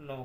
9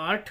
8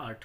8,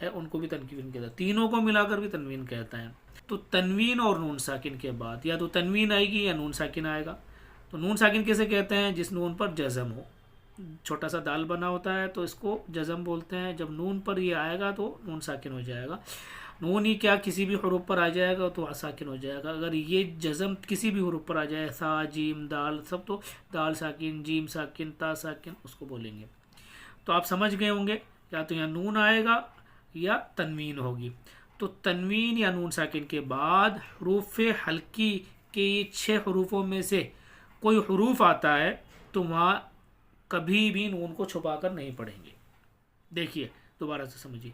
ہے ان کو بھی تنوین کہتا ہے، تینوں کو ملا کر بھی تنوین کہتا ہے۔ تو تنوین اور نون ساکن کے بعد یا تو تنوین آئے گی یا نون ساکن آئے گا۔ تو نون ساکن کیسے کہتے ہیں؟ جس نون پر جزم ہو، چھوٹا سا دال بنا ہوتا ہے تو اس کو جزم بولتے ہیں، جب نون پر یہ آئے گا تو نون ساکن ہو جائے گا۔ نون ہی کیا کسی بھی حروف پر آ جائے گا تو ساکن ہو جائے گا۔ اگر یہ جزم کسی بھی حروف پر آ جائے، سا جیم دال سب، تو دال ساکن، جیم ساکن، تا ساکن اس کو بولیں گے۔ تو آپ سمجھ گئے ہوں گے، یا تو یہاں نون آئے گا یا تنوین ہوگی۔ تو تنوین یا نون ساکن کے بعد حروف حلقی کے یہ 6 حروفوں میں سے کوئی حروف آتا ہے تو وہاں کبھی بھی نون کو چھپا کر نہیں پڑھیں گے۔ دیکھیے دوبارہ سے سمجھیے،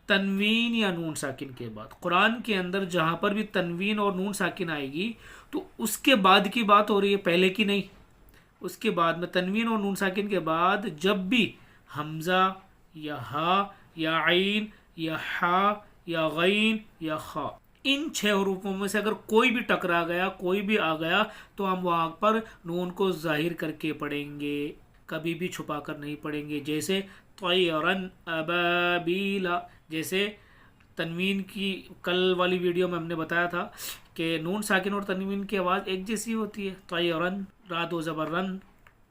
تنوین یا نون ساکن کے بعد قرآن کے اندر جہاں پر بھی تنوین اور نون ساکن آئے گی تو اس کے بعد کی بات ہو رہی ہے، پہلے کی نہیں۔ اس کے بعد میں تنوین اور نون ساکن کے بعد جب بھی حمزہ یا ہا یا عین یا حا یا غین یا خا، ان 6 حروفوں میں سے اگر کوئی بھی ٹکرا گیا، کوئی بھی آ گیا، تو ہم وہاں پر نون کو ظاہر کر کے پڑھیں گے، کبھی بھی چھپا کر نہیں پڑھیں گے۔ جیسے طیرن ابابیلا، جیسے تنوین کی کل والی ویڈیو میں ہم نے بتایا تھا کہ نون ساکن اور تنوین کی آواز ایک جیسی ہوتی ہے، طیرن، را دو زبر رن،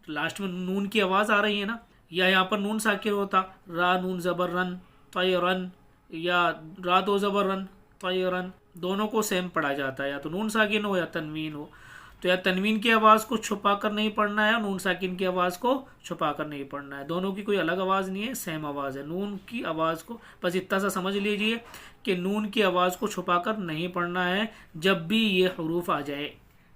لاسٹ میں نون کی آواز آ رہی ہے نا، یا یہاں پر نون ساکن ہوتا را نون زبر رن طیرن، یا را دو زبر رن طیرن، دونوں کو سیم پڑھا جاتا ہے، یا تو نون ساکن ہو یا تنوین ہو۔ تو یا تنوین کی آواز کو چھپا کر نہیں پڑھنا ہے، نون ساکن کی آواز کو چھپا کر نہیں پڑھنا ہے، دونوں کی کوئی الگ آواز نہیں ہے، سیم آواز ہے۔ نون کی آواز کو بس اتنا سا سمجھ لیجئے کہ نون کی آواز کو چھپا کر نہیں پڑھنا ہے جب بھی یہ حروف آ جائے،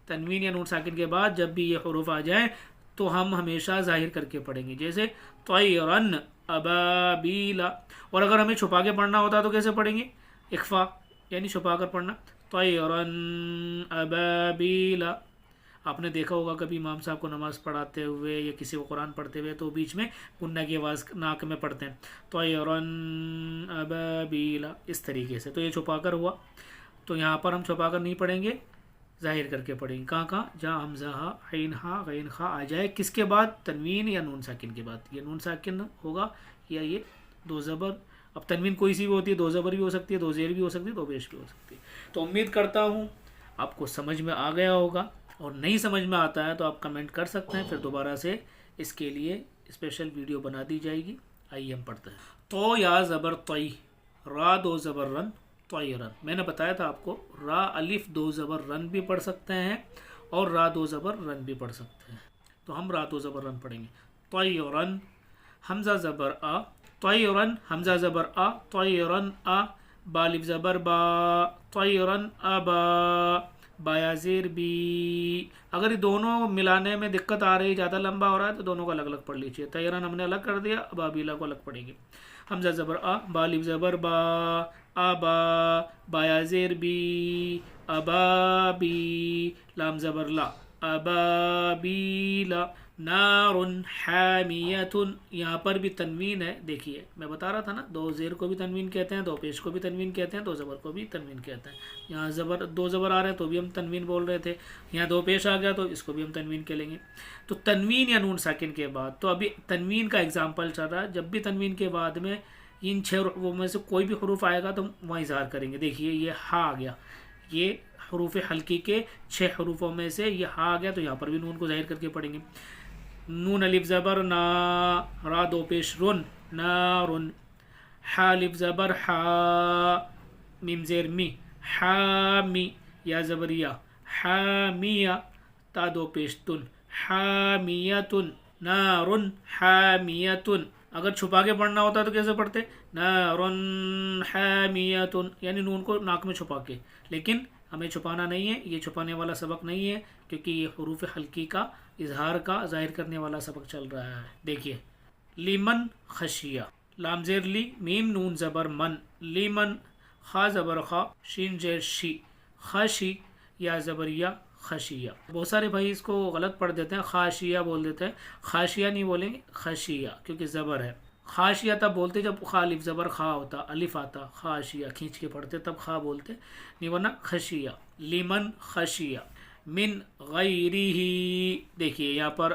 تنوین یا نون ساکن کے بعد جب بھی یہ حروف آ جائیں تو ہم ہمیشہ ظاہر کر کے پڑھیں گے، جیسے طیرن ابابیلا۔ اور اگر ہمیں چھپا کے پڑھنا ہوتا تو کیسے پڑھیں گے؟ اخفا، یعنی چھپا کر پڑھنا، طیرن ابابیلا۔ آپ نے دیکھا ہوگا کبھی امام صاحب کو نماز پڑھاتے ہوئے یا کسی کو قرآن پڑھتے ہوئے تو بیچ میں غنہ کی آواز ناک میں پڑھتے ہیں، طیرن ابابیلا، اس طریقے سے۔ تو یہ چھپا کر ہوا، تو یہاں پر ہم چھپا کر نہیں پڑھیں گے، ظاہر کر کے پڑھیں گے۔ کہاں جہاں حمزہ ہا عین ہا غین خا آ جائے، کس کے بعد؟ تنوین یا نون ساکن کے بعد۔ یہ نون ساکن ہوگا یا یہ دو زبر، اب تنوین کوئی سی بھی ہوتی ہے، دو زبر بھی ہو سکتی ہے، دو زیر بھی ہو سکتی ہے، دو پیش بھی ہو سکتی ہے۔ تو امید کرتا ہوں آپ کو سمجھ میں آ گیا ہوگا، اور نہیں سمجھ میں آتا ہے تو آپ کمنٹ کر سکتے ہیں، پھر دوبارہ سے اس کے لیے اسپیشل ویڈیو بنا دی جائے گی۔ آئیے ہم پڑھتے ہیں۔ تو یا زبر طی، را دو زبر رن طیرن۔ میں نے بتایا تھا آپ کو را الف دو زبر رن بھی پڑھ سکتے ہیں اور را دو زبر رن بھی پڑھ سکتے ہیں، تو ہم را دو زبر رن پڑھیں گے۔ طیرن، حمزہ زبر آ، طیرن، حمزہ زبر آ، طیرن آ، با الف زبر با، طیرن ابا، بایا زیر بی۔ اگر یہ دونوں ملانے میں دقت آ رہی ہے، زیادہ لمبا ہو رہا ہے تو دونوں کو الگ الگ پڑھ لیجیے۔ طیرن ہم نے الگ کر دیا، ابابیلا کو الگ پڑھیں گے۔ حمزہ زبر آ، با الف زبر با، آبا، بایا زیر بی، ابابی، لام زبر لا، ابابیلا، نار حامیۃ۔ یہاں پر بھی تنوین ہے، دیکھیے میں بتا رہا تھا نا، دو زیر کو بھی تنوین کہتے ہیں، دو پیش کو بھی تنوین کہتے ہیں، دو زبر کو بھی تنوین کہتے ہیں۔ یہاں زبر دو زبر آ رہے ہیں تو بھی ہم تنوین بول رہے تھے، یہاں دو پیش آ گیا تو اس کو بھی ہم تنوین کہہ لیں گے۔ تو تنوین یا نون ساکن کے بعد، تو ابھی تنوین کا اگزامپل چل رہا ہے، جب بھی تنوین کے بعد میں ان 6 حروفوں میں سے کوئی بھی حروف آئے گا تو ہم وہاں اظہار کریں گے۔ دیکھیے یہ ہا آ گیا، یہ حروف حلقی کے 6 حروفوں میں سے یہ ہا آ گیا، تو یہاں پر بھی نون کو ظاہر کر کے پڑھیں گے۔ نون الف زبر نا، را دو پیش رن، نارن، حا الف زبر حا، میم زیر می، حامی، یا زبر یا، حامیہ، تا دو پیش تن، حامیتن، نارن حامیتن۔ اگر چھپا کے پڑھنا ہوتا تو کیسے پڑھتے؟ نارن حامیتن، یعنی نون کو ناک میں چھپا کے، لیکن ہمیں چھپانا نہیں ہے، یہ چھپانے والا سبق نہیں ہے، کیونکہ یہ حروف حلقی کا اظہار کا ظاہر کرنے والا سبق چل رہا ہے۔ دیکھیے لیمن خشیہ، لام زیر لی، میم نون زبر من، لیمن، خا زبر خا، شین زیر شی، خشی، یا زبر یا، خشیہ۔ بہت سارے بھائی اس کو غلط پڑھ دیتے ہیں، خاشیہ بول دیتے ہیں، خاشیہ نہیں بولیں گے، خشیہ، کیونکہ زبر ہے۔ خاشیہ تب بولتے جب خا الف زبر خا ہوتا، الف آتا، خاشیہ کھینچ کے پڑھتے تب خا بولتے، نہیں ورنہ خشیہ۔ لیمن خشیہ، من غیرہ، دیکھیے یہاں پر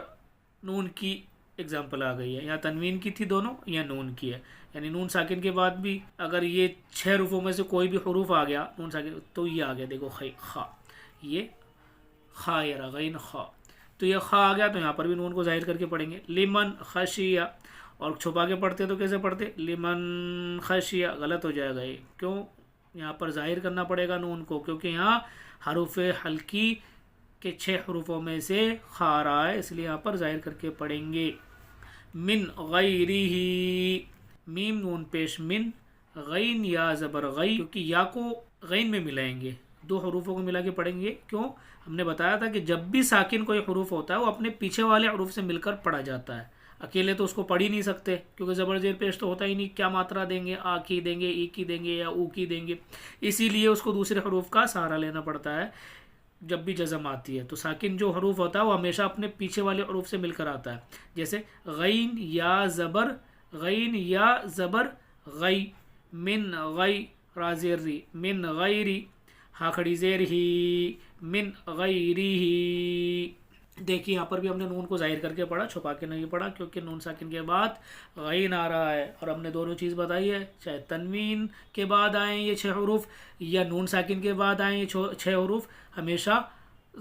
نون کی اگزامپل آ گئی ہے، یہاں تنوین کی تھی دونوں، یا نون کی ہے۔ یعنی نون ساکن کے بعد بھی اگر یہ 6 حروفوں میں سے کوئی بھی حروف آ گیا نون ساکن تو یہ آ گیا، دیکھو خا، یہ خا یہ رہا غین خا، تو یہ خا آ گیا تو یہاں پر بھی نون کو ظاہر کر کے پڑھیں گے لمن خشیہ، اور چھپا کے پڑھتے تو کیسے پڑھتے لمن خشیہ، غلط ہو جائے گا یہ، کیوں؟ یہاں پر ظاہر کرنا پڑے گا نون کو، کیونکہ یہاں حروف حلقی کے 6 حروفوں میں سے خا آ رہا ہے، اس لیے یہاں پر ظاہر کر کے پڑھیں گے من غیرہ، میم نون پیش من، غین یا زبر غی، کیونکہ یا کو غین میں ملائیں گے، 2 حروفوں کو ملا کے پڑھیں گے، کیوں؟ ہم نے بتایا تھا کہ جب بھی ساکن کوئی حروف ہوتا ہے وہ اپنے پیچھے والے حروف سے مل کر پڑھا جاتا ہے، اکیلے تو اس کو پڑھ ہی نہیں سکتے کیونکہ زبر زیر پیش تو ہوتا ہی نہیں، کیا ماترا دیں گے، آ کی دیں گے، ای کی دیں گے یا او کی دیں گے، اسی لیے اس کو دوسرے حروف کا سہارا لینا پڑتا ہے جب بھی جزم آتی ہے۔ تو ساکن جو حروف ہوتا ہے وہ ہمیشہ اپنے پیچھے والے حروف سے مل کر آتا ہے، جیسے غین یا زبر، غین یا زبر غی، من غی، را زیر ری، من غیری، ہا کھڑی زیر ہی، من غیری ہی۔ دیکھیے یہاں پر بھی ہم نے نون کو ظاہر کر کے پڑھا، چھپا کے نہیں پڑھا، کیونکہ نون ساکن کے بعد غین آ رہا ہے، اور ہم نے دونوں چیز بتائی ہے، چاہے تنوین کے بعد آئیں یہ 6 حروف یا نون ساکن کے بعد آئیں یہ 6 حروف، ہمیشہ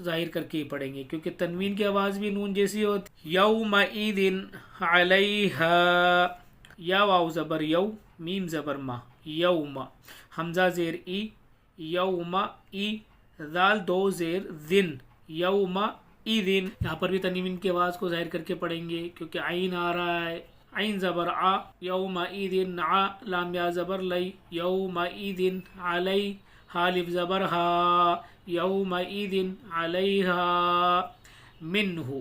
ظاہر کر کے ہی پڑھیں گے، کیونکہ تنوین کی آواز بھی نون جیسی ہوتی۔ یومئذ علیہا، یا واو زبر یو، میم زبر ما، یوم، حمزہ زیر ای، یوم ای، ذال 2 زیر ذن، یوم ایذن، یہاں پر بھی تنوین کی آواز کو ظاہر کر کے پڑھیں گے کیونکہ عین آ رہا ہے، عین زبر آ، یوم ایذن ع، لام یا زبر لی، یوم ایذن علی، حالف زبر ہا، یوم ایذن علیہا، منہ،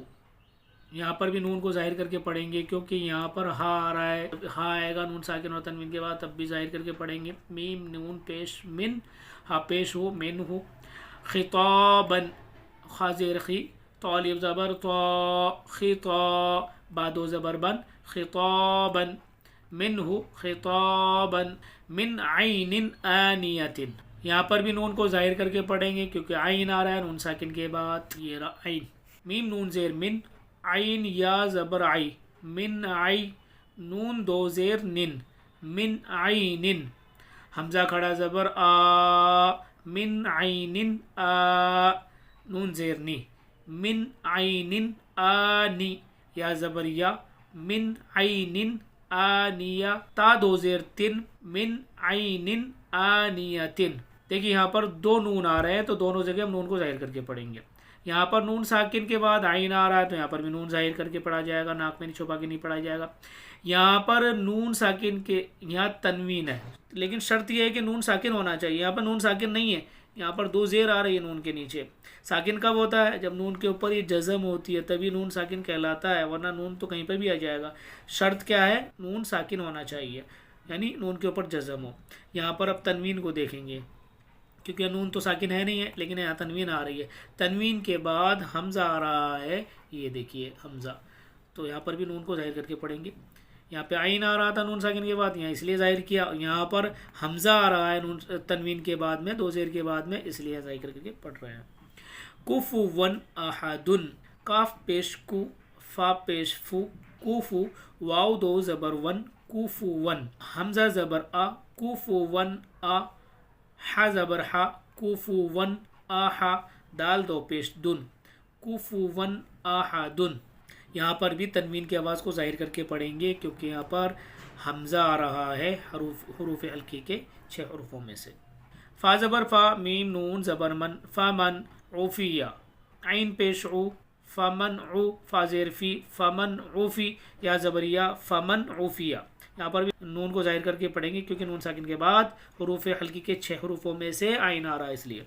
یہاں پر بھی نون کو ظاہر کر کے پڑھیں گے کیونکہ یہاں پر ہا آ رہا ہے، ہا آئے گا نون ساکن اور تنوین کے بعد تب بھی ظاہر کر کے پڑھیں گے، میم نون پیش من، ہا پیش ہو، من ہو، خطابا، خا زیر خی، طالب زبر طا، خطا، با 2 زبر بن، خطابا، منہ خطابا، من عین آنیۃ، یہاں پر بھی نون کو ظاہر کر کے پڑھیں گے کیونکہ عین آ رہا ہے نون ساکن کے بعد، یہ رہا عین، میم نون زیر من، عین یا زبر عی، من عی، نون 2 زیر نن، من عین، حمزہ کھڑا زبر آ، من عین آ، نون زیر نی، من عین آنی، یا زبر یا، من عین آنیہ، تا 2 زیر تن، من عین آنیۃ۔ دیکھیے یہاں پر 2 نون آ رہے ہیں تو دونوں جگہ ہم نون کو ظاہر کر کے پڑھیں گے، یہاں پر نون ساکن کے بعد عین آ رہا ہے تو یہاں پر بھی نون ظاہر کر کے پڑھا جائے گا، ناک میں نہیں چھپا کے نہیں پڑھا جائے گا۔ یہاں پر نون ساکن کے یہاں تنوین ہے لیکن شرط یہ ہے کہ نون ساکن ہونا چاہیے، یہاں پر نون ساکن نہیں ہے، یہاں پر 2 زیر آ رہی ہے نون کے نیچے۔ ساکن کب ہوتا ہے؟ جب نون کے اوپر یہ جزم ہوتی ہے تبھی نون ساکن کہلاتا ہے، ورنہ نون تو کہیں پہ بھی آ جائے گا۔ شرط کیا ہے؟ نون ساکن ہونا چاہیے، یعنی نون کے اوپر جزم ہو۔ یہاں پر اب تنوین کو دیکھیں گے کیونکہ نون تو ساکن ہے نہیں ہے لیکن یہاں تنوین آ رہی ہے، تنوین کے بعد حمزہ آ رہا ہے، یہ دیکھیے حمزہ، تو یہاں پر بھی نون کو ظاہر کر کے پڑھیں گے۔ یہاں پہ عین آ رہا تھا نون ساکن کے بعد، یہاں اس لیے ظاہر کیا، یہاں پر حمزہ آ رہا ہے نون تنوین کے بعد میں 2 زیر کے بعد میں، اس لیے ظاہر کر کے پڑھ رہے ہیں۔ کفوا احد، کاف پیش کو، فا پیش فو، کوفو، واو 2 زبر ون، کوفون، حمزہ زبر آ، کوفون آ، ح زبر ح، کوفون آحا، دال 2 پیش دن، کوفون آحدن۔ یہاں پر بھی تنوین کی آواز کو ظاہر کر کے پڑھیں گے کیونکہ یہاں پر حمزہ آ رہا ہے حروف حلقی کے 6 حروفوں میں سے۔ فا زبر فا، میم نون زبر من، فمن، عوفیہ، عین پیش عو، فمن عو، فا زیر فی، فمن عوفی، یا زبریہ، فمن عوفیہ۔ یہاں پر بھی نون کو ظاہر کر کے پڑھیں گے کیونکہ نون ساکن کے بعد حروف حلقی کے 6 حروفوں میں سے عین آ رہا ہے، اس لیے۔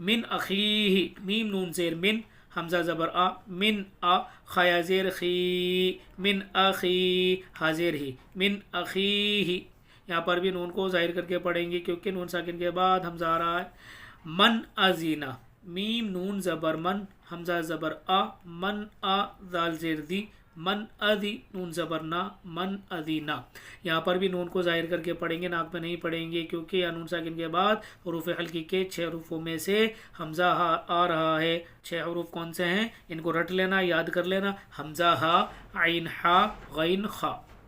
من اخیہ، میم نون زیر من، حمزہ زبر آ، من آ، خیا زیر خی، من اخی، حاضر ہی، من اخیہ۔ یہاں پر بھی نون کو ظاہر کر کے پڑھیں گے کیونکہ نون ساکن کے بعد حمزہ آ رہا ہے۔ من ازینہ، میم نون زبر من، حمزہ زبر آ، من آ، ذال زیر دی، من ادی، نون زبر نا، من ادینہ۔ یہاں پر بھی نون کو ظاہر کر کے پڑھیں گے، ناک میں نہیں پڑھیں گے کیونکہ یا نون ساکن کے بعد حروف حلقی کے 6 حروفوں میں سے حمزہ آ رہا ہے۔ 6 حروف کون سے ہیں؟ ان کو رٹ لینا، یاد کر لینا، حمزہ ہا، عین ہا، غین خا۔